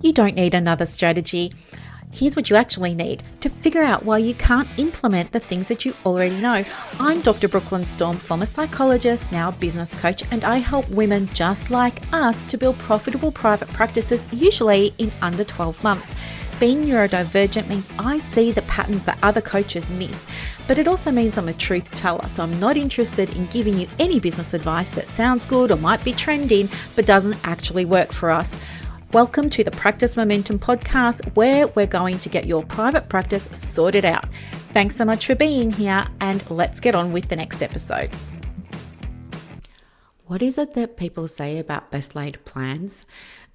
You don't need another strategy. Here's what you actually need to figure out why you can't implement the things that you already know. I'm Dr. Brooklyn Storm, former psychologist, now business coach, and I help women just like us to build profitable private practices, usually in under 12 months. Being neurodivergent means I see the patterns that other coaches miss, but it also means I'm a truth teller, so I'm not interested in giving you any business advice that sounds good or might be trending, but doesn't actually work for us. Welcome to the Practice Momentum podcast, where we're going to get your private practice sorted out. Thanks so much for being here, and let's get on with the next episode. What is it that people say about best laid plans?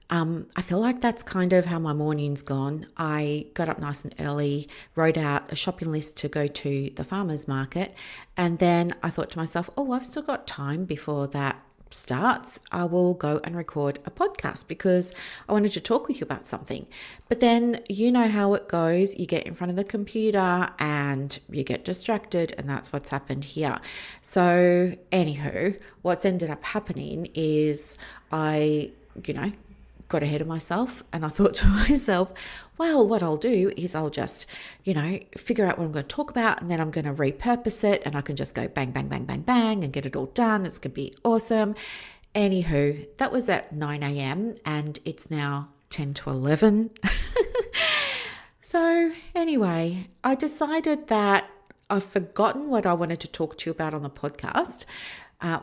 I feel like that's kind of how my morning's gone. I got up nice and early, wrote out a shopping list to go to the farmer's market, and then I thought to myself, I've still got time before that starts. I will go and record a podcast because I wanted to talk with you about something. But then you know how it goes. You get in front of the computer and you get distracted, and that's what's happened here. So anywho, what's ended up happening is I got ahead of myself, and I thought to myself, well, what I'll do is I'll just, figure out what I'm going to talk about, and then I'm going to repurpose it, and I can just go bang, bang, bang, bang, bang, and get it all done. It's going to be awesome. Anywho, that was at 9 a.m. and it's now 10 to 11. So anyway, I decided that I've forgotten what I wanted to talk to you about on the podcast,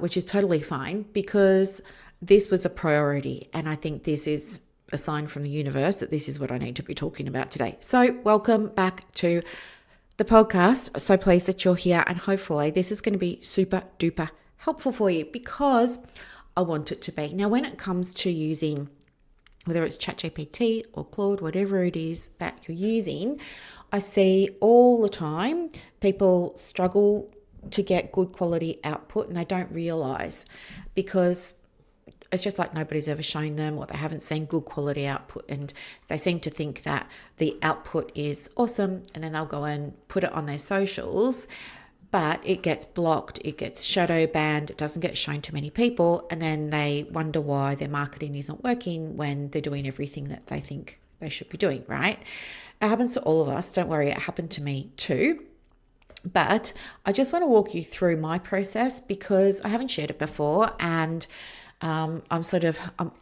which is totally fine because this was a priority, and I think this is a sign from the universe that this is what I need to be talking about today. So welcome back to the podcast. So pleased that you're here, and hopefully this is going to be super duper helpful for you because I want it to be. Now, when it comes to using, whether it's ChatGPT or Claude, whatever it is that you're using, I see all the time people struggle to get good quality output, and they don't realize because it's just like nobody's ever shown them, or they haven't seen good quality output, and they seem to think that the output is awesome, and then they'll go and put it on their socials, but it gets blocked, it gets shadow banned, it doesn't get shown to many people, and then they wonder why their marketing isn't working when they're doing everything that they think they should be doing, right? It happens to all of us. Don't worry, it happened to me too. But I just want to walk you through my process because I haven't shared it before, and I'm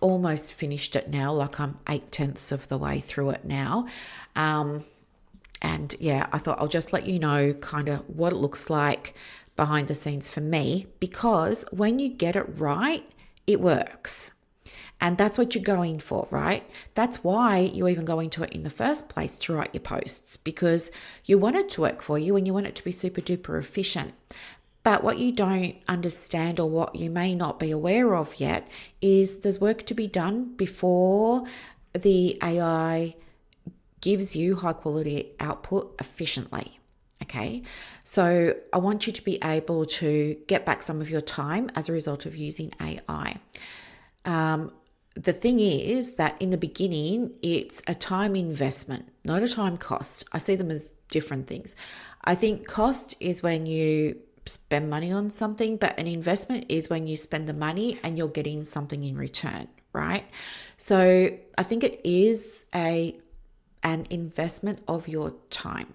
almost finished it now. Like I'm 8/10 of the way through it now. And yeah, I thought I'll just let you know kind of what it looks like behind the scenes for me, because when you get it right, it works. And that's what you're going for, right? That's why you're even going to it in the first place, to write your posts, because you want it to work for you and you want it to be super duper efficient. But what you don't understand, or what you may not be aware of yet, is there's work to be done before the AI gives you high quality output efficiently. Okay, so I want you to be able to get back some of your time as a result of using AI. The thing is that in the beginning, it's a time investment, not a time cost. I see them as different things. I think cost is when you spend money on something, but an investment is when you spend the money and you're getting something in return, right? So I think it is an investment of your time.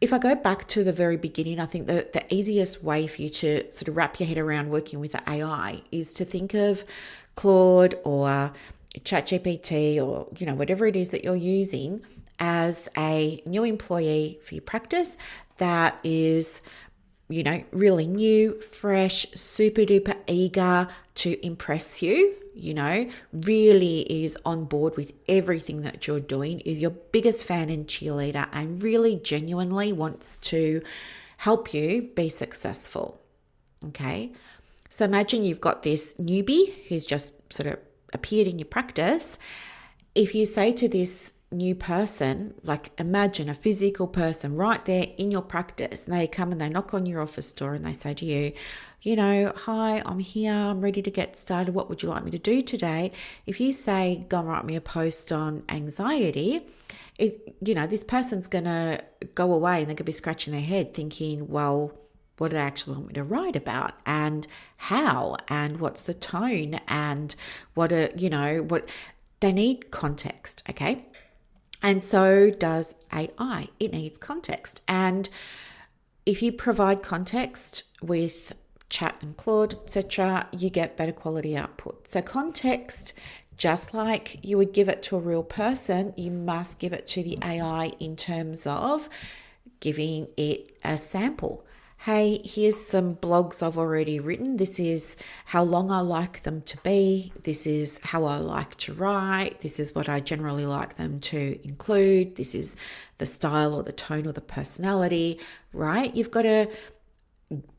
If I go back to the very beginning, I think the easiest way for you to sort of wrap your head around working with the AI is to think of Claude or ChatGPT or whatever it is that you're using as a new employee for your practice that is really new, fresh, super duper eager to impress you, really is on board with everything that you're doing, is your biggest fan and cheerleader, and really genuinely wants to help you be successful. Okay. So imagine you've got this newbie who's just sort of appeared in your practice. If you say to this new person, like imagine a physical person right there in your practice, and they come and they knock on your office door and they say to you, hi, I'm here, I'm ready to get started. What would you like me to do today? If you say, go and write me a post on anxiety, this person's going to go away and they're going to be scratching their head thinking, well, what do they actually want me to write about, and how, and what's the tone, and what they need context, okay? And so does AI. It needs context. And if you provide context with Chat and Claude, etc., you get better quality output. So context, just like you would give it to a real person, you must give it to the AI in terms of giving it a sample. Hey, here's some blogs I've already written. This is how long I like them to be. This is how I like to write. This is what I generally like them to include. This is the style or the tone or the personality, right? You've got to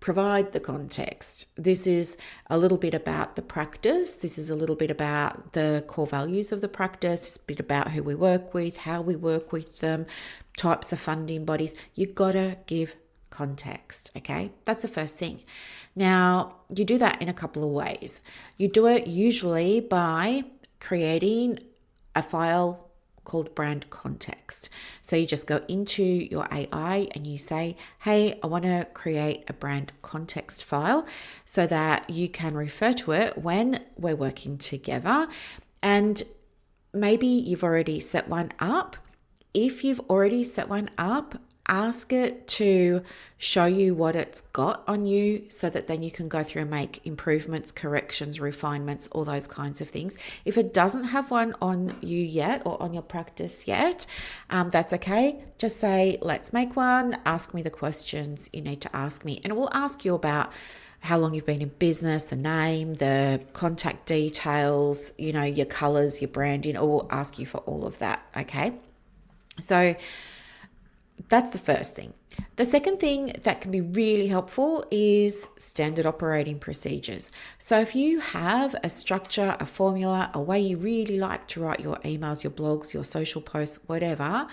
provide the context. This is a little bit about the practice. This is a little bit about the core values of the practice. It's a bit about who we work with, how we work with them, types of funding bodies. You've got to give context, okay? That's the first thing. Now, you do that in a couple of ways. You do it usually by creating a file called brand context. So you just go into your AI and you say, hey, I want to create a brand context file so that you can refer to it when we're working together. And maybe you've already set one up. If you've already set one up, ask it to show you what it's got on you so that then you can go through and make improvements, corrections, refinements, all those kinds of things. If it doesn't have one on you yet or on your practice yet, that's okay. Just say, let's make one. Ask me the questions you need to ask me. And it will ask you about how long you've been in business, the name, the contact details, your colors, your branding. It will ask you for all of that, okay? So that's the first thing. The second thing that can be really helpful is standard operating procedures. So if you have a structure, a formula, a way you really like to write your emails, your blogs, your social posts, whatever,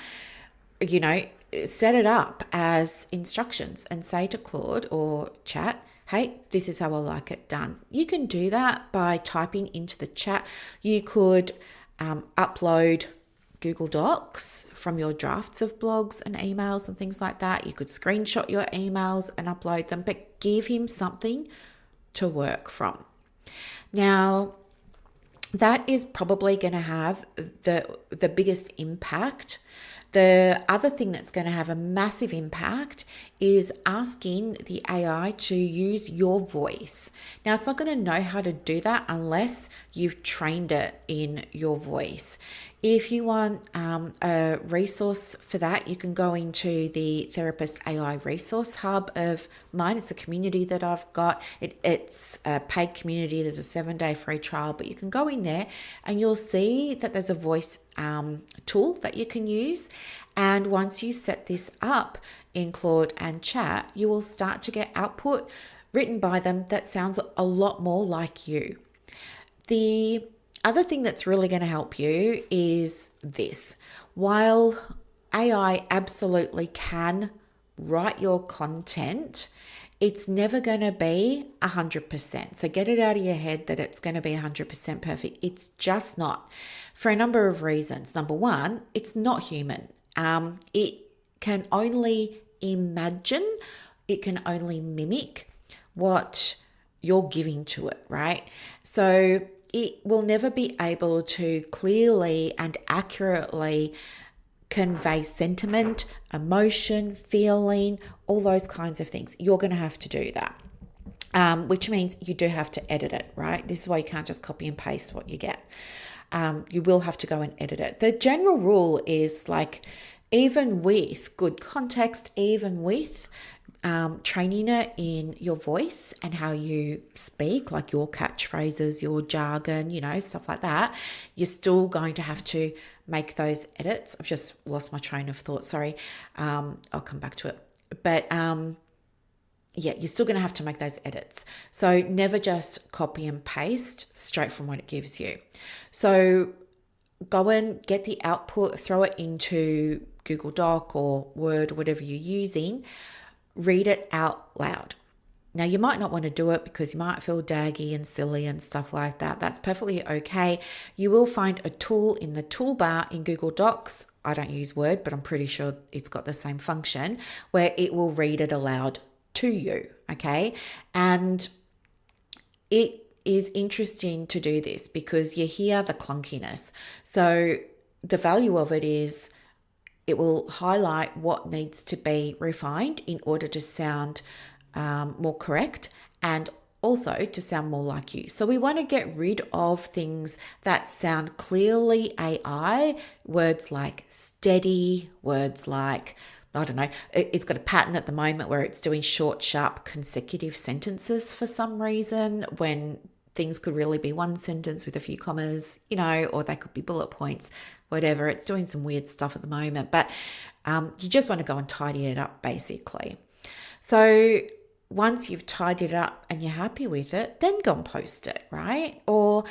set it up as instructions and say to Claude or Chat, hey, this is how I like it done. You can do that by typing into the chat. You could upload Google Docs from your drafts of blogs and emails and things like that. You could screenshot your emails and upload them, but give him something to work from. Now, that is probably going to have the biggest impact. The other thing that's going to have a massive impact is asking the AI to use your voice. Now, it's not going to know how to do that unless you've trained it in your voice. If you want a resource for that, you can go into the Therapist AI Resource Hub of mine. It's a community that I've got. It's a paid community. There's a 7-day free trial, but you can go in there and you'll see that there's a voice tool that you can use. And once you set this up in Claude and Chat, you will start to get output written by them that sounds a lot more like you. The other thing that's really going to help you is this. While AI absolutely can write your content, it's never going to be 100%. So get it out of your head that it's going to be 100% perfect. It's just not, for a number of reasons. Number one, it's not human. It can only imagine, it can only mimic what you're giving to it, right? So it will never be able to clearly and accurately convey sentiment, emotion, feeling, all those kinds of things. You're going to have to do that, which means you do have to edit it, right? This is why you can't just copy and paste what you get. You will have to go and edit it. The general rule is even with good context, even with training it in your voice and how you speak, like your catchphrases, your jargon, stuff like that, you're still going to have to make those edits. I've just lost my train of thought. Sorry. I'll come back to it. But you're still going to have to make those edits. So never just copy and paste straight from what it gives you. So go and get the output, throw it into Google Doc or Word, whatever you're using. Read it out loud. Now, you might not want to do it because you might feel daggy and silly and stuff like that. That's perfectly okay. You will find a tool in the toolbar in Google Docs. I don't use Word, but I'm pretty sure it's got the same function where it will read it aloud to you, okay? And it is interesting to do this because you hear the clunkiness. So the value of it is it will highlight what needs to be refined in order to sound more correct and also to sound more like you. So we want to get rid of things that sound clearly AI, words like steady, words like, I don't know, it's got a pattern at the moment where it's doing short, sharp, consecutive sentences for some reason when things could really be one sentence with a few commas, or they could be bullet points, whatever. It's doing some weird stuff at the moment, but you just want to go and tidy it up basically. So once you've tidied it up and you're happy with it, then go and post it, right? Or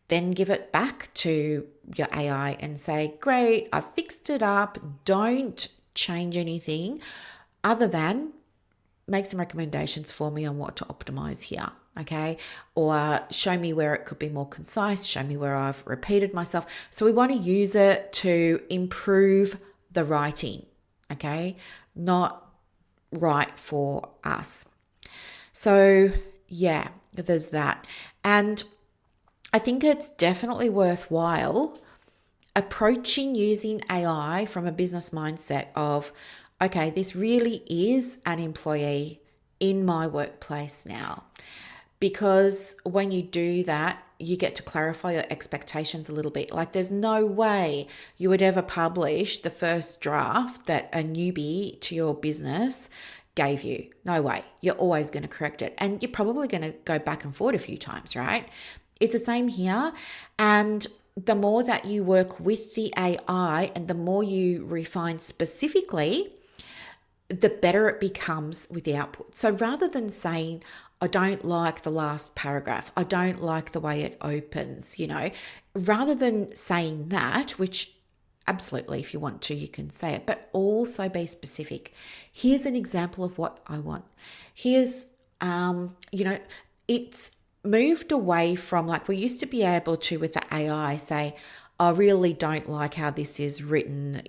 then give it back to your AI and say, great, I've fixed it up. Don't change anything other than make some recommendations for me on what to optimize here. Okay. Or show me where it could be more concise. Show me where I've repeated myself. So we want to use it to improve the writing. Okay. Not write for us. So yeah, there's that. And I think it's definitely worthwhile approaching using AI from a business mindset of, okay, this really is an employee in my workplace now. Because when you do that, you get to clarify your expectations a little bit. Like there's no way you would ever publish the first draft that a newbie to your business gave you. No way. You're always going to correct it. And you're probably going to go back and forth a few times, right? It's the same here. And the more that you work with the AI and the more you refine specifically, the better it becomes with the output. So rather than saying, I don't like the last paragraph, I don't like the way it opens, rather than saying that, which absolutely, if you want to, you can say it, but also be specific. Here's an example of what I want. Here's, it's moved away from, like, we used to be able to, with the AI, say, I really don't like how this is written,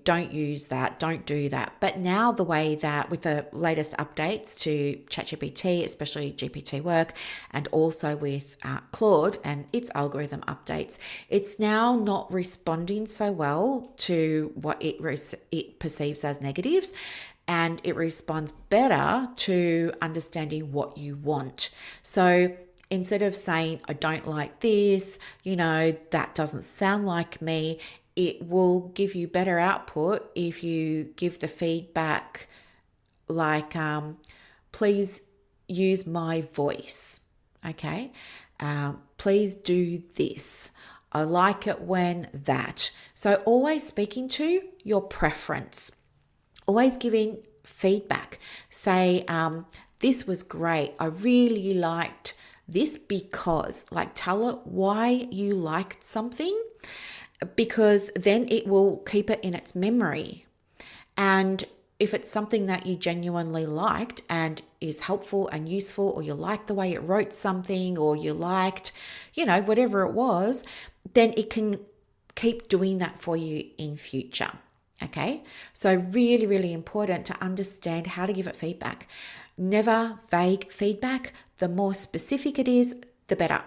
don't use that, don't do that. But now the way that with the latest updates to ChatGPT, especially GPT work, and also with Claude and its algorithm updates, it's now not responding so well to what it perceives as negatives. And it responds better to understanding what you want. So instead of saying, I don't like this, that doesn't sound like me, it will give you better output if you give the feedback like, please use my voice, okay? Please do this. I like it when that. So always speaking to your preference, always giving feedback. Say, this was great. I really liked this because, tell it why you liked something, because then it will keep it in its memory. And if it's something that you genuinely liked and is helpful and useful, or you like the way it wrote something, or you liked, whatever it was, then it can keep doing that for you in future. Okay. So really, really important to understand how to give it feedback. Never vague feedback. The more specific it is, the better.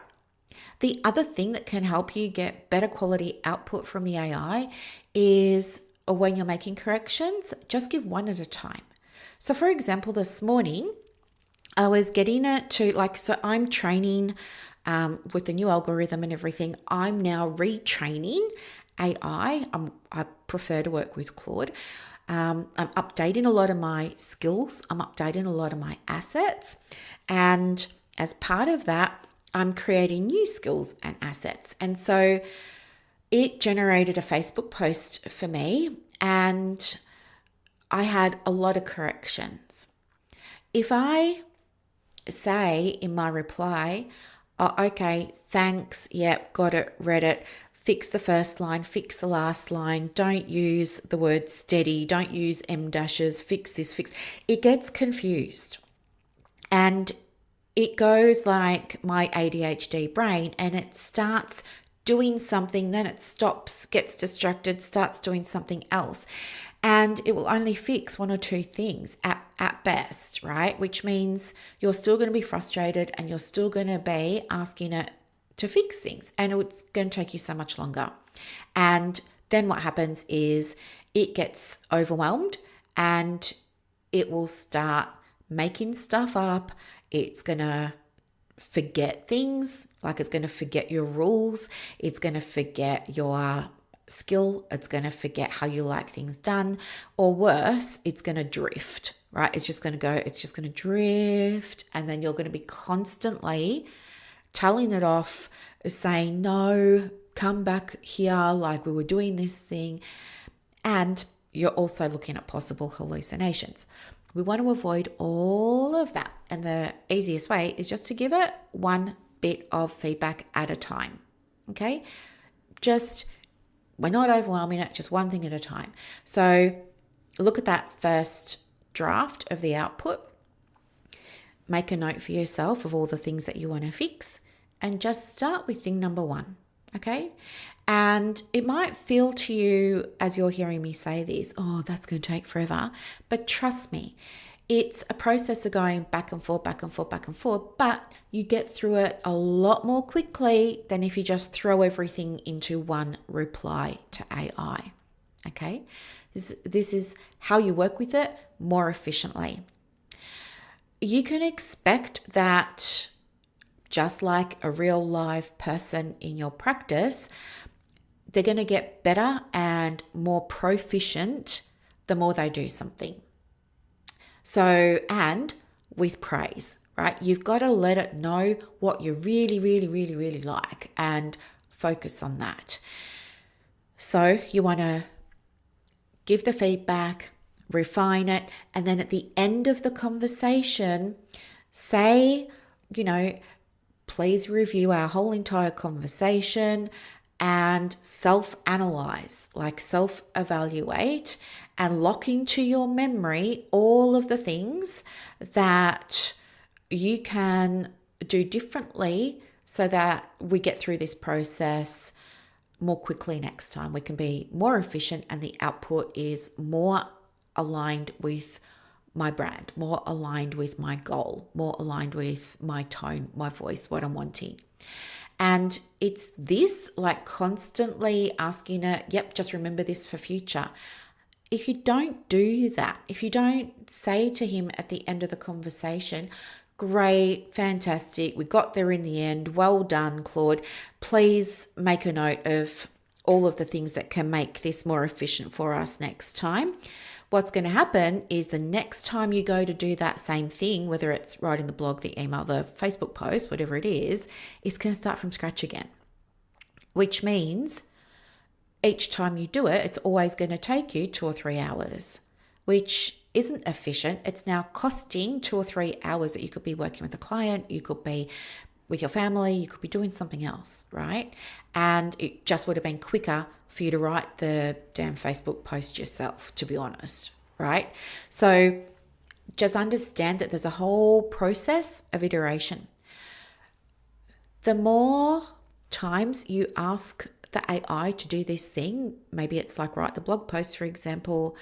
The other thing that can help you get better quality output from the AI is when you're making corrections, just give one at a time. So for example, this morning, I was getting it to so I'm training with the new algorithm and everything. I'm now retraining AI. I prefer to work with Claude. I'm updating a lot of my skills. I'm updating a lot of my assets. And as part of that, I'm creating new skills and assets. And so it generated a Facebook post for me, and I had a lot of corrections. If I say in my reply, oh, okay, thanks, yep, got it, read it, fix the first line, fix the last line, don't use the word steady, don't use M dashes, fix this, fix. It gets confused. And it goes like my ADHD brain, and it starts doing something, then it stops, gets distracted, starts doing something else. And it will only fix one or two things at best, right? Which means you're still going to be frustrated and you're still going to be asking it to fix things. And it's going to take you so much longer. And then what happens is it gets overwhelmed and it will start making stuff up. It's going to forget things, like it's going to forget your rules, it's going to forget your skill, it's going to forget how you like things done, or worse, it's going to drift, right? It's just going to drift, and then you're going to be constantly telling it off, saying, no, come back here, like we were doing this thing. And you're also looking at possible hallucinations. We want to avoid all of that. And the easiest way is just to give it one bit of feedback at a time. Okay? We're not overwhelming it, just one thing at a time. So look at that first draft of the output. Make a note for yourself of all the things that you want to fix and just start with thing number one. Okay? And it might feel to you as you're hearing me say this, oh, that's going to take forever. But trust me, it's a process of going back and forth, back and forth, back and forth. But you get through it a lot more quickly than if you just throw everything into one reply to AI. Okay? This is how you work with it more efficiently. You can expect that just like a real live person in your practice, they're going to get better and more proficient the more they do something. So, and with praise, right? You've got to let it know what you really, really, really, really like and focus on that. So you want to give the feedback, refine it, and then at the end of the conversation, say, please review our whole entire conversation and self-analyze, like self-evaluate, and lock into your memory all of the things that you can do differently so that we get through this process more quickly next time. We can be more efficient and the output is more aligned with my brand, more aligned with my goal, more aligned with my tone, my voice, what I'm wanting. And it's this, like constantly asking it, yep, just remember this for future. If you don't do that, if you don't say to him at the end of the conversation, great, fantastic, we got there in the end, well done, Claude, please make a note of all of the things that can make this more efficient for us next time. What's going to happen is the next time you go to do that same thing, whether it's writing the blog, the email, the Facebook post, whatever it is, it's going to start from scratch again, which means each time you do it, it's always going to take you 2 or 3 hours, which isn't efficient. It's now costing 2 or 3 hours that you could be working with a client, you could be with your family, you could be doing something else, right? And it just would have been quicker for you to write the damn Facebook post yourself, to be honest, right? So just understand that there's a whole process of iteration. The more times you ask the AI to do this thing, maybe it's like write the blog post, for example,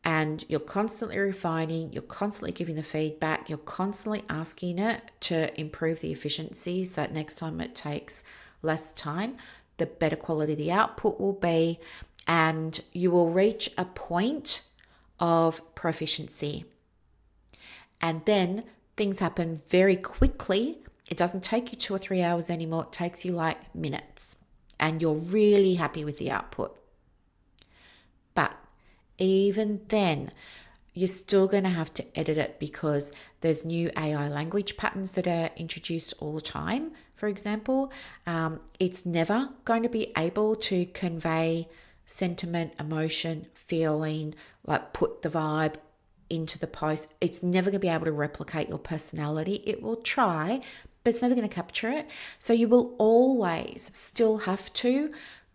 and you're constantly refining, you're constantly giving the feedback, you're constantly asking it to improve the efficiency so that next time it takes less time, the better quality the output will be, and you will reach a point of proficiency. And then things happen very quickly. It doesn't take you 2 or 3 hours anymore. It takes you like minutes, and you're really happy with the output. But even then, you're still going to have to edit it because there's new AI language patterns that are introduced all the time. For example, it's never going to be able to convey sentiment, emotion, feeling, like put the vibe into the post. It's never going to be able to replicate your personality. It will try, but it's never going to capture it. So you will always still have to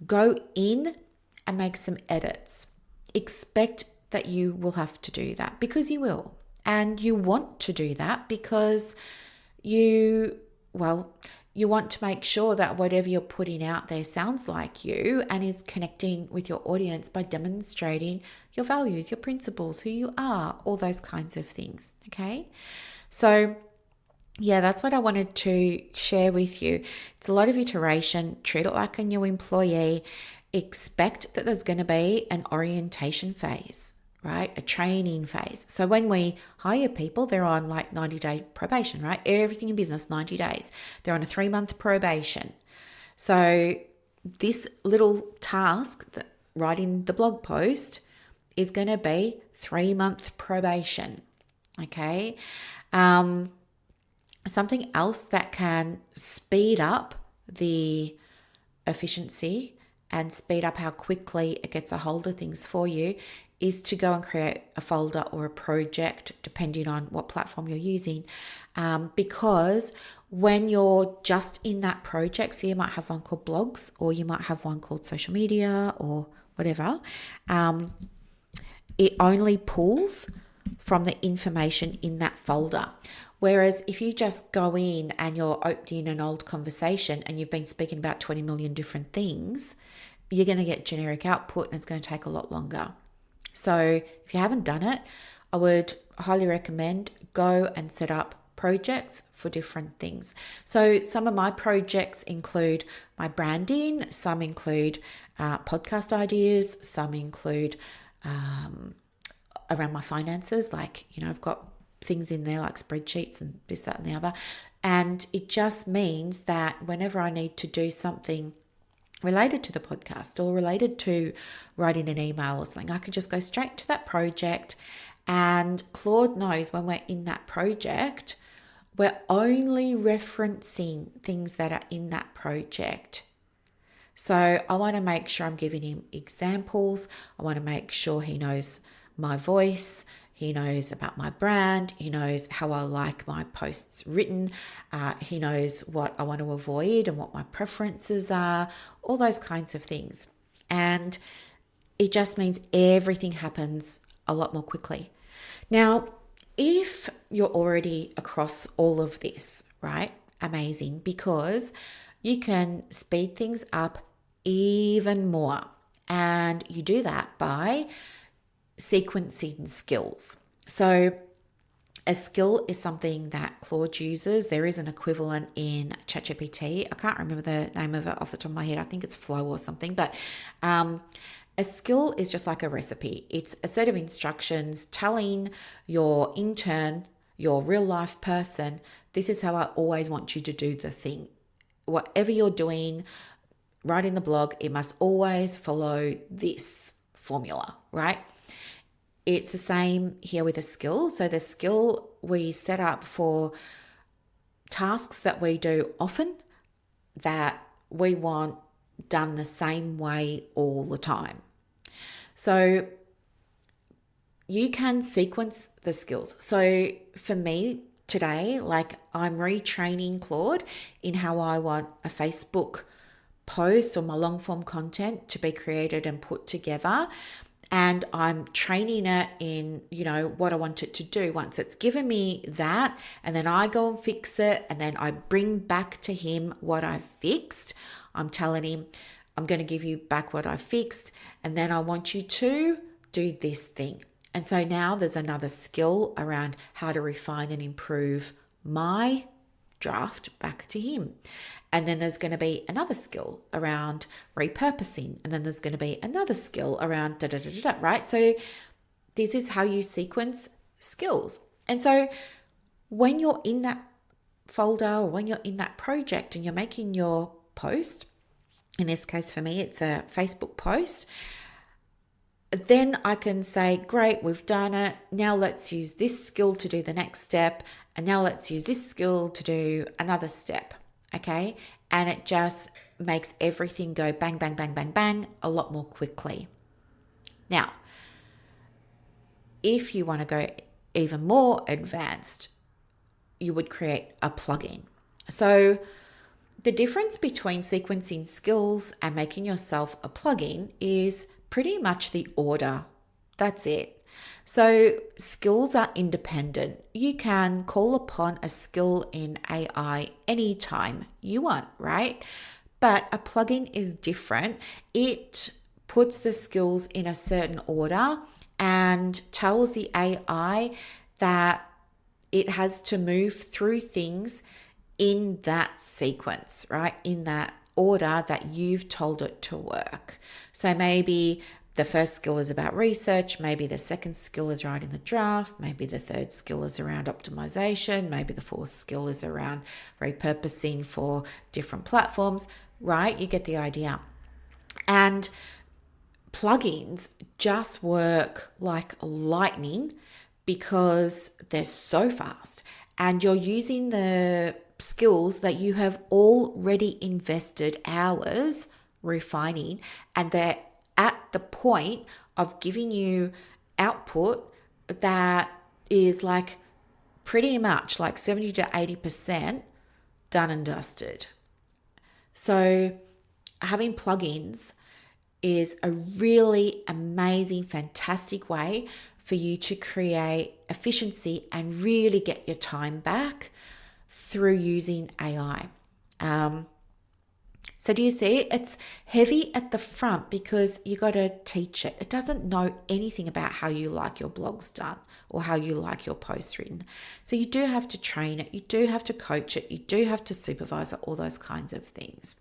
go in and make some edits. Expect that you will have to do that because you will. And you want to do that because you You want to make sure that whatever you're putting out there sounds like you and is connecting with your audience by demonstrating your values, your principles, who you are, all those kinds of things. Okay. So, yeah, that's what I wanted to share with you. It's a lot of iteration. Treat it like a new employee. Expect that there's going to be an orientation phase, right? A training phase. So when we hire people, they're on like 90-day probation, right? Everything in business, 90 days. They're on a 3-month probation. So this little task, that writing the blog post, is going to be 3-month probation. Okay. Something else that can speed up the efficiency and speed up how quickly it gets a hold of things for you is to go and create a folder or a project, depending on what platform you're using. Because when you're just in that project, so you might have one called blogs, or you might have one called social media or whatever, it only pulls from the information in that folder. Whereas if you just go in and you're opening an old conversation and you've been speaking about 20 million different things, you're going to get generic output and it's going to take a lot longer. So if you haven't done it, I would highly recommend go and set up projects for different things. So some of my projects include my branding, some include podcast ideas, some include around my finances, like, I've got things in there like spreadsheets and this, that, and the other. And it just means that whenever I need to do something related to the podcast or related to writing an email or something, I can just go straight to that project. And Claude knows when we're in that project, we're only referencing things that are in that project. So I want to make sure I'm giving him examples. I want to make sure he knows my voice. He knows about my brand. He knows how I like my posts written. He knows what I want to avoid and what my preferences are, all those kinds of things. And it just means everything happens a lot more quickly. Now, if you're already across all of this, right? Amazing, because you can speed things up even more. And you do that by sequencing skills. So a skill is something that Claude uses. There is an equivalent in ChatGPT. I can't remember the name of it off the top of my head. I think it's Flow or something. But a skill is just like a recipe. It's a set of instructions telling your intern, your real life person, this is how I always want you to do the thing. Whatever you're doing, writing the blog, it must always follow this formula, right? It's the same here with a skill. So the skill we set up for tasks that we do often that we want done the same way all the time. So you can sequence the skills. So for me today, like I'm retraining Claude in how I want a Facebook post or my long form content to be created and put together. And I'm training it in, what I want it to do. Once it's given me that, and then I go and fix it, and then I bring back to him what I've fixed. I'm telling him, I'm going to give you back what I fixed, and then I want you to do this thing. And so now there's another skill around how to refine and improve my draft back to him. And then there's going to be another skill around repurposing. And then there's going to be another skill around right? So this is how you sequence skills. And so when you're in that folder or when you're in that project and you're making your post, in this case for me, it's a Facebook post, then I can say, great, we've done it. Now let's use this skill to do the next step. And now let's use this skill to do another step. Okay. And it just makes everything go bang, bang, bang, bang, bang a lot more quickly. Now, if you want to go even more advanced, you would create a plugin. So the difference between sequencing skills and making yourself a plugin is pretty much the order. That's it. So skills are independent. You can call upon a skill in AI anytime you want, right? But a plugin is different. It puts the skills in a certain order and tells the AI that it has to move through things in that sequence, right? In that order that you've told it to work. So maybe the first skill is about research, maybe the second skill is writing the draft, maybe the third skill is around optimization, maybe the fourth skill is around repurposing for different platforms, right? You get the idea. And plugins just work like lightning because they're so fast and you're using the skills that you have already invested hours refining, and they're at the point of giving you output that is like pretty much like 70 to 80% done and dusted. So having plugins is a really amazing, fantastic way for you to create efficiency and really get your time back through using AI. So do you see? It's heavy at the front because you got to teach it. It doesn't know anything about how you like your blogs done or how you like your posts written. So you do have to train it. You do have to coach it. You do have to supervise it, all those kinds of things.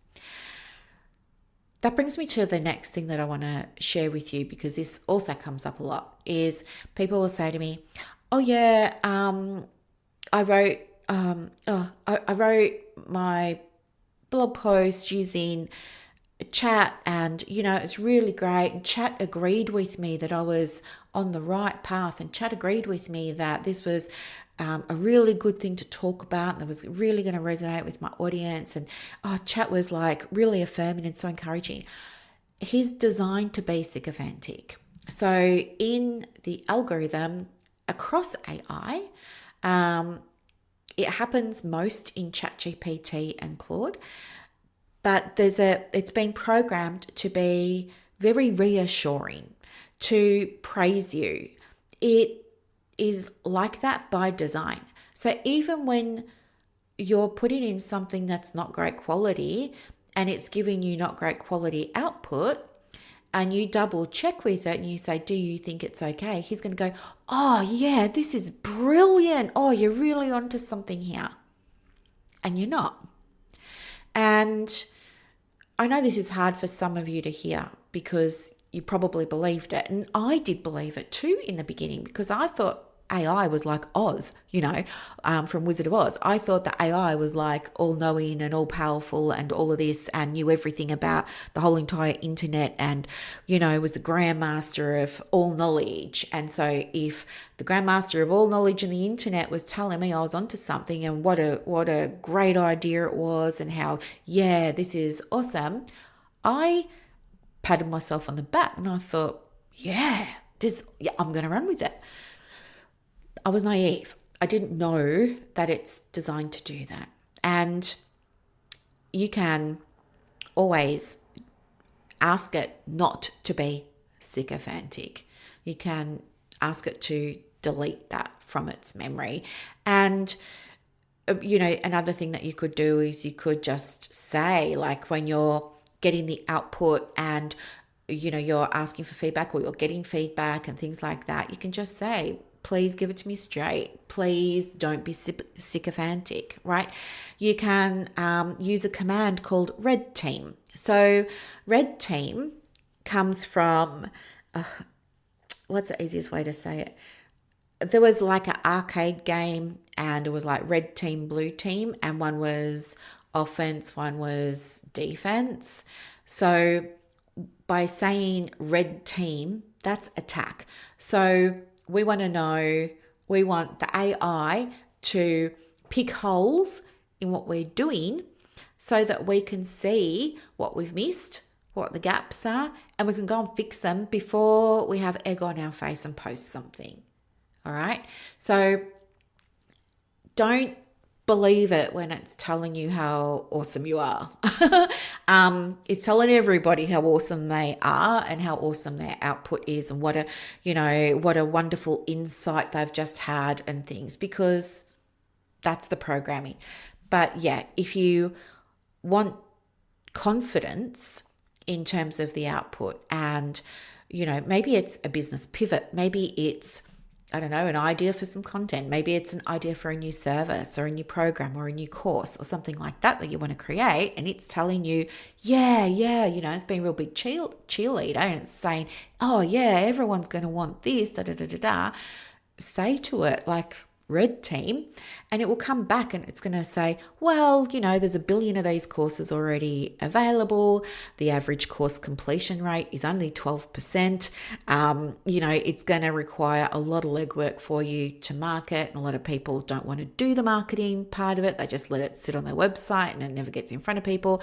That brings me to the next thing that I want to share with you, because this also comes up a lot, is people will say to me, oh yeah, I wrote I wrote my blog post using chat, and it's really great, and chat agreed with me that I was on the right path, and chat agreed with me that this was a really good thing to talk about and that was really going to resonate with my audience, and chat was like really affirming and so encouraging. He's designed to be sycophantic. So in the algorithm across AI, it happens most in ChatGPT and Claude, but it's been programmed to be very reassuring, to praise you. It is like that by design. So even when you're putting in something that's not great quality and it's giving you not great quality output, and you double check with it and you say, do you think it's okay? He's going to go, oh yeah, this is brilliant. Oh, you're really onto something here. And you're not. And I know this is hard for some of you to hear because you probably believed it. And I did believe it too in the beginning, because I thought AI was like Oz, from Wizard of Oz. I thought that AI was like all knowing and all powerful and all of this and knew everything about the whole entire internet, and, was the grandmaster of all knowledge. And so if the grandmaster of all knowledge in the internet was telling me I was onto something and what a great idea it was and how, yeah, this is awesome, I patted myself on the back and I thought, I'm going to run with it. I was naive. I didn't know that it's designed to do that. And you can always ask it not to be sycophantic. You can ask it to delete that from its memory. And, another thing that you could do is you could just say, like, when you're getting the output and, you're asking for feedback or you're getting feedback and things like that, you can just say, please give it to me straight. Please don't be sycophantic, right? You can use a command called red team. So red team comes from, what's the easiest way to say it? There was like an arcade game and it was like red team, blue team, and one was offense, one was defense. So by saying red team, that's attack. So we want the AI to pick holes in what we're doing so that we can see what we've missed, what the gaps are, and we can go and fix them before we have egg on our face and post something. All right. So don't believe it when it's telling you how awesome you are. It's telling everybody how awesome they are and how awesome their output is, and what a wonderful insight they've just had and things, because that's the programming. But yeah, if you want confidence in terms of the output, and maybe it's a business pivot, maybe it's, I don't know, an idea for some content, maybe it's an idea for a new service or a new program or a new course or something like that you want to create, and it's telling you, yeah, it's been a real big cheerleader, and it's saying, oh yeah, everyone's going to want this, da da da da da. Say to it, like, red team, and it will come back and it's going to say, well, there's a billion of these courses already available. The average course completion rate is only 12%. It's going to require a lot of legwork for you to market, and a lot of people don't want to do the marketing part of it. They just let it sit on their website and it never gets in front of people.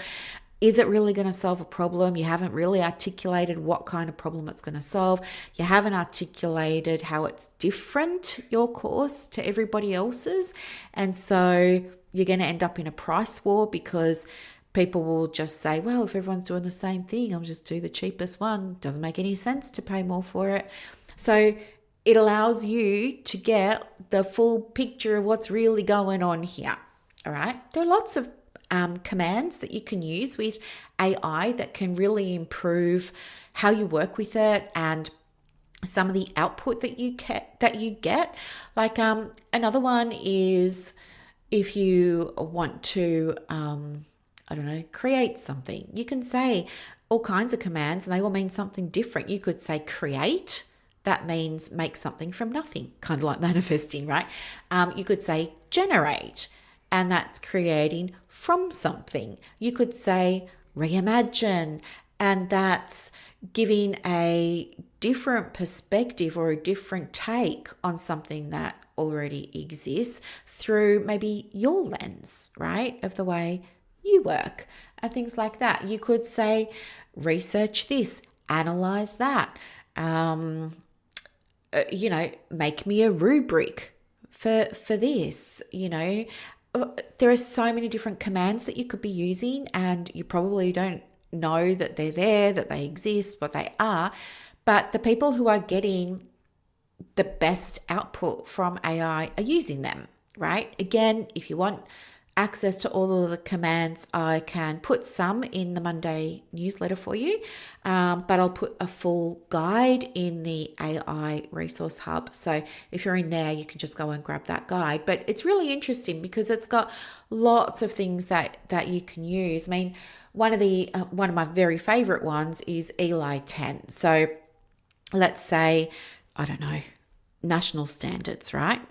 Is it really going to solve a problem? You haven't really articulated what kind of problem it's going to solve. You haven't articulated how it's different, your course, to everybody else's. And so you're going to end up in a price war, because people will just say, well, if everyone's doing the same thing, I'll just do the cheapest one. Doesn't make any sense to pay more for it. So it allows you to get the full picture of what's really going on here. All right. There are lots of commands that you can use with AI that can really improve how you work with it and some of the output that you get. Like another one is, if you want to create something, you can say all kinds of commands and they all mean something different. You could say create. That means make something from nothing, kind of like manifesting, right? You could say generate, and that's creating from something. You could say reimagine, and that's giving a different perspective or a different take on something that already exists through maybe your lens, right, of the way you work and things like that. You could say research this, analyze that, make me a rubric for this, There are so many different commands that you could be using, and you probably don't know that they're there, that they exist, what they are. But the people who are getting the best output from AI are using them, right? Again, if you want access to all of the commands, I can put some in the Monday newsletter for you, but I'll put a full guide in the AI resource hub. So if you're in there, you can just go and grab that guide. But it's really interesting because it's got lots of things that you can use. I mean, one of my very favorite ones is Eli 10. So let's say, I don't know, national standards, right?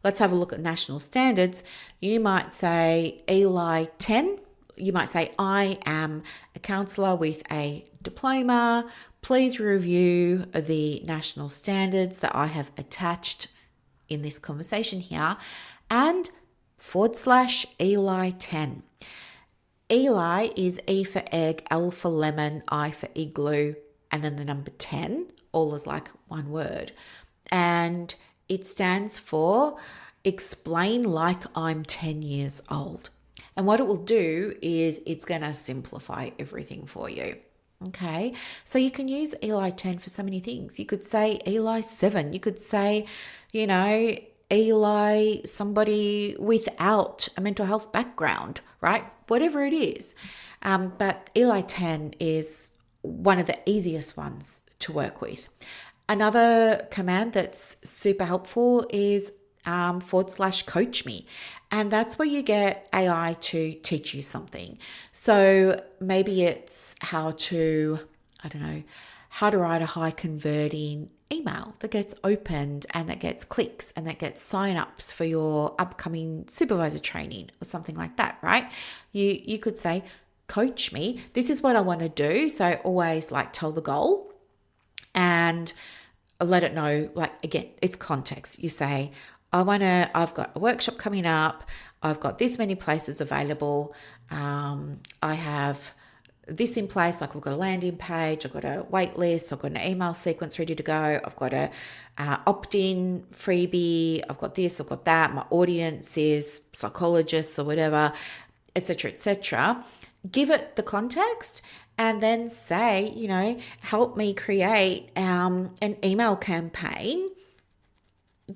Let's have a look at national standards. You might say Eli 10. You might say, I am a counsellor with a diploma. Please review the national standards that I have attached in this conversation here, and /Eli 10. Eli is E for egg, L for lemon, I for igloo, and then the number 10, all is like one word. And it stands for explain like I'm 10 years old. And what it will do is it's going to simplify everything for you. Okay, so you can use Eli 10 for so many things. You could say Eli 7. You could say, Eli, somebody without a mental health background, right? Whatever it is. But Eli 10 is one of the easiest ones to work with. Another command that's super helpful is /coach me. And that's where you get AI to teach you something. So maybe it's how to write a high converting email that gets opened and that gets clicks and that gets sign-ups for your upcoming supervisor training or something like that, right? You could say, coach me. This is what I want to do. So always tell the goal and let it know, again, it's context. You say, I've got a workshop coming up. I've got this many places available. I have this in place, like we've got a landing page, I've got a wait list, I've got an email sequence ready to go, I've got a opt-in freebie, I've got this, I've got that, my audience is psychologists or whatever, etc., etc. Give it the context and then say, help me create an email campaign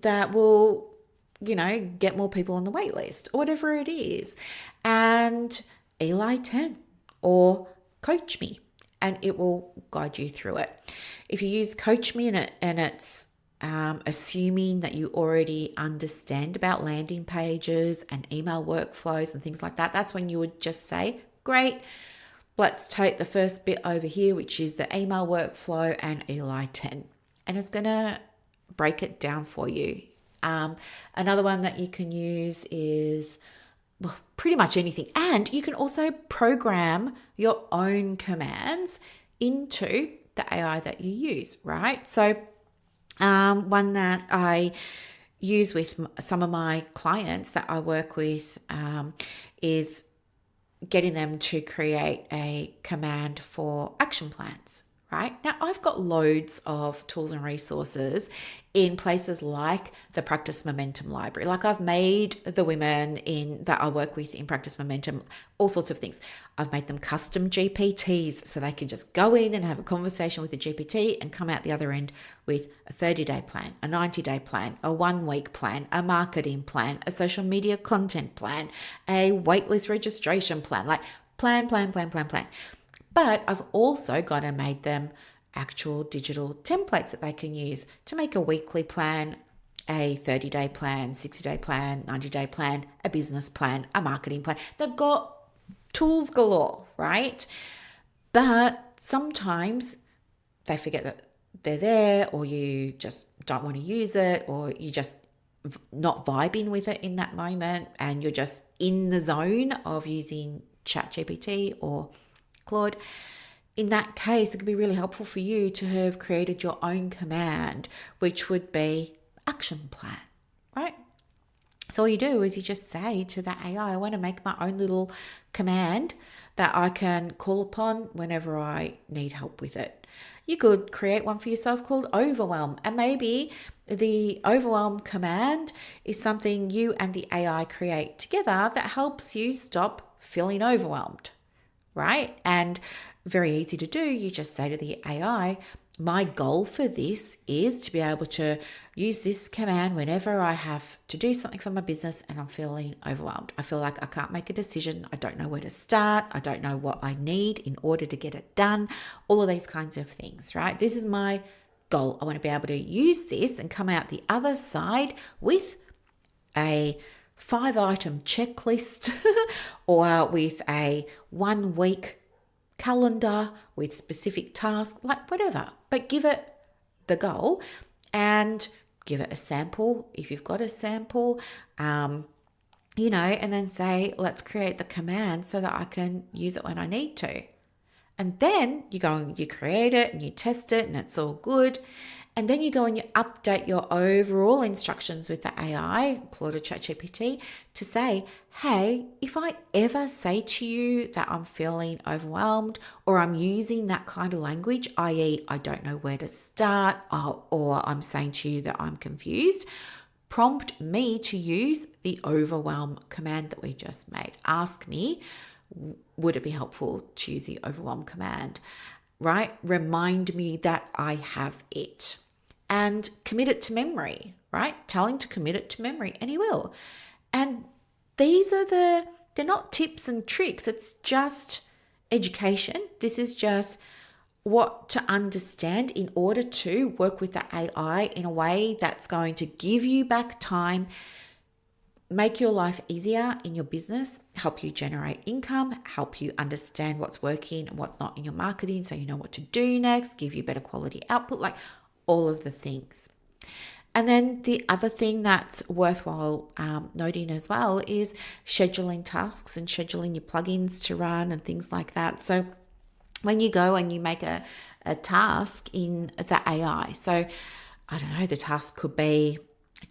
that will, get more people on the wait list or whatever it is. And Eli 10 or Coach Me, and it will guide you through it. If you use Coach Me and it's assuming that you already understand about landing pages and email workflows and things like that, that's when you would just say, great, let's take the first bit over here, which is the email workflow and Eli 10. And it's going to break it down for you. Another one that you can use is pretty much anything. And you can also program your own commands into the AI that you use, right? So one that I use with some of my clients that I work with is getting them to create a command for action plans. Right? Now, I've got loads of tools and resources in places like the Practice Momentum Library. Like I've made the women that I work with in Practice Momentum all sorts of things. I've made them custom GPTs so they can just go in and have a conversation with the GPT and come out the other end with a 30-day plan, a 90-day plan, a 1-week plan, a marketing plan, a social media content plan, a waitlist registration plan, like plan. But I've also gone and made them actual digital templates that they can use to make a weekly plan, a 30-day plan, 60-day plan, 90-day plan, a business plan, a marketing plan. They've got tools galore, right? But sometimes they forget that they're there, or you just don't want to use it, or you just not vibing with it in that moment, and you're just in the zone of using ChatGPT or Claude. In that case, it could be really helpful for you to have created your own command, which would be action plan, right? So all you do is you just say to that AI, I want to make my own little command that I can call upon whenever I need help with it. You could create one for yourself called overwhelm, and maybe the overwhelm command is something you and the AI create together that helps you stop feeling overwhelmed. Right? And very easy to do. You just say to the AI, my goal for this is to be able to use this command whenever I have to do something for my business and I'm feeling overwhelmed. I feel like I can't make a decision. I don't know where to start. I don't know what I need in order to get it done. All of these kinds of things, right? This is my goal. I want to be able to use this and come out the other side with a 5-item checklist or with a 1-week calendar with specific tasks, like whatever. But give it the goal and give it a sample if you've got a sample, and then say, let's create the command so that I can use it when I need to. And then you go and you create it and you test it and it's all good. And then you go and you update your overall instructions with the AI, Claude or ChatGPT, to say, hey, if I ever say to you that I'm feeling overwhelmed or I'm using that kind of language, i.e. I don't know where to start, or I'm saying to you that I'm confused, prompt me to use the overwhelm command that we just made. Ask me, would it be helpful to use the overwhelm command, right? Remind me that I have it. And commit it to memory, right? Tell him to commit it to memory, and he will. And these are they're not tips and tricks. It's just education. This is just what to understand in order to work with the AI in a way that's going to give you back time, make your life easier in your business, help you generate income, help you understand what's working and what's not in your marketing so you know what to do next, give you better quality output, like all of the things. And then the other thing that's worthwhile noting as well is scheduling tasks and scheduling your plugins to run and things like that. So when you go and you make a task in the AI, so I don't know, the task could be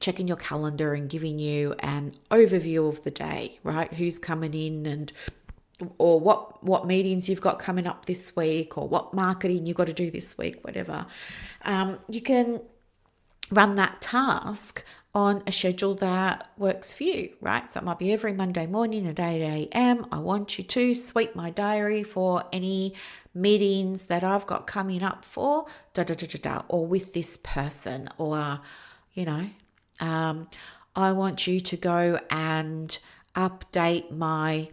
checking your calendar and giving you an overview of the day, right? Who's coming in and or what meetings you've got coming up this week, or what marketing you've got to do this week, whatever. You can run that task on a schedule that works for you, right? So it might be every Monday morning at 8 a.m. I want you to sweep my diary for any meetings that I've got coming up for or with this person, or, I want you to go and update my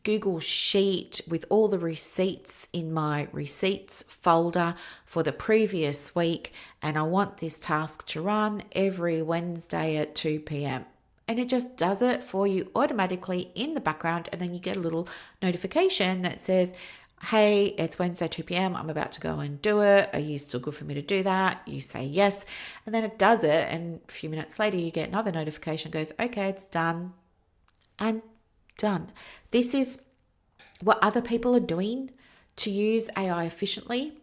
Google Sheet with all the receipts in my receipts folder for the previous week, and I want this task to run every Wednesday at 2 p.m. And it just does it for you automatically in the background, and then you get a little notification that says, hey, it's Wednesday 2 p.m. I'm about to go and do it. Are you still good for me to do that? You say yes, and then it does it, and a few minutes later you get another notification, goes, okay, it's done and done. This is what other people are doing to use AI efficiently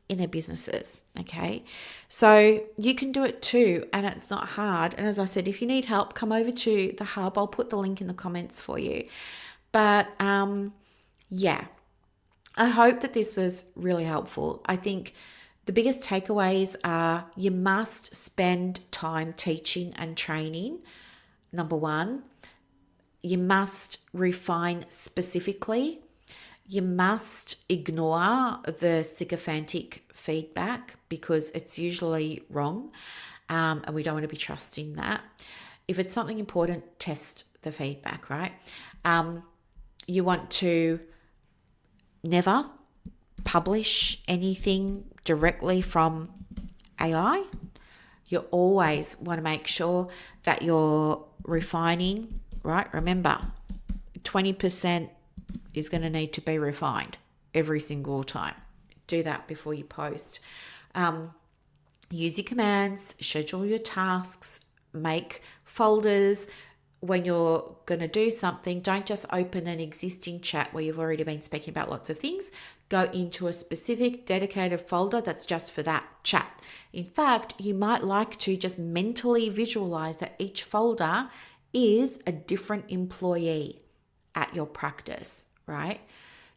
in their businesses. Okay, so you can do it too, and it's not hard. And as I said, if you need help, come over to the hub. I'll put the link in the comments for you. But yeah, I hope that this was really helpful. I think the biggest takeaways are you must spend time teaching and training. Number one, you must refine specifically. You must ignore the sycophantic feedback because it's usually wrong, and we don't want to be trusting that. If it's something important, test the feedback, right? You want to never publish anything directly from AI. You always want to make sure that you're refining, right? Remember, 20% is going to need to be refined every single time. Do that before you post. Use your commands, schedule your tasks, make folders. When you're going to do something, don't just open an existing chat where you've already been speaking about lots of things. Go into a specific dedicated folder that's just for that chat. In fact, you might like to just mentally visualize that each folder is a different employee at your practice, right?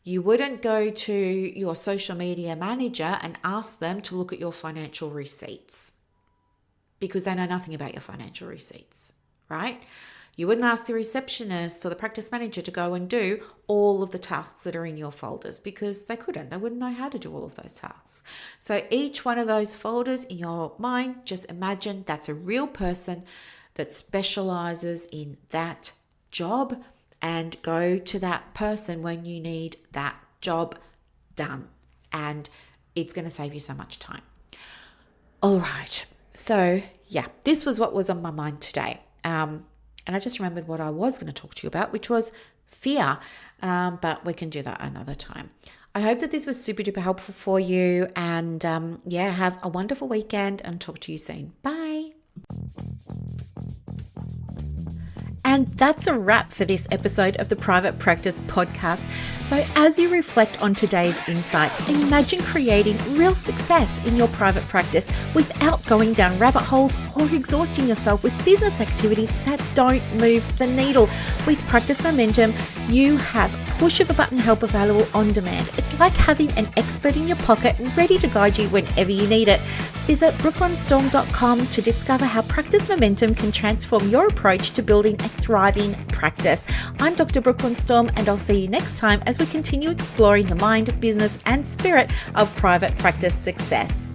You wouldn't go to your social media manager and ask them to look at your financial receipts because they know nothing about your financial receipts, right? You wouldn't ask the receptionist or the practice manager to go and do all of the tasks that are in your folders because they couldn't. They wouldn't know how to do all of those tasks. So each one of those folders in your mind, just imagine that's a real person that specializes in that job, and go to that person when you need that job done. And it's going to save you so much time. All right. So yeah, this was what was on my mind today. And I just remembered what I was going to talk to you about, which was fear. But we can do that another time. I hope that this was super duper helpful for you. And yeah, have a wonderful weekend and talk to you soon. Bye. And that's a wrap for this episode of the Private Practice Podcast. So as you reflect on today's insights, imagine creating real success in your private practice without going down rabbit holes or exhausting yourself with business activities that don't move the needle. With Practice Momentum, you have push of a button help available on demand. It's like having an expert in your pocket ready to guide you whenever you need it. Visit brooklynstorm.com to discover how Practice Momentum can transform your approach to building a thriving practice. I'm Dr. Brooklyn Storm, and I'll see you next time as we continue exploring the mind, business, and spirit of private practice success.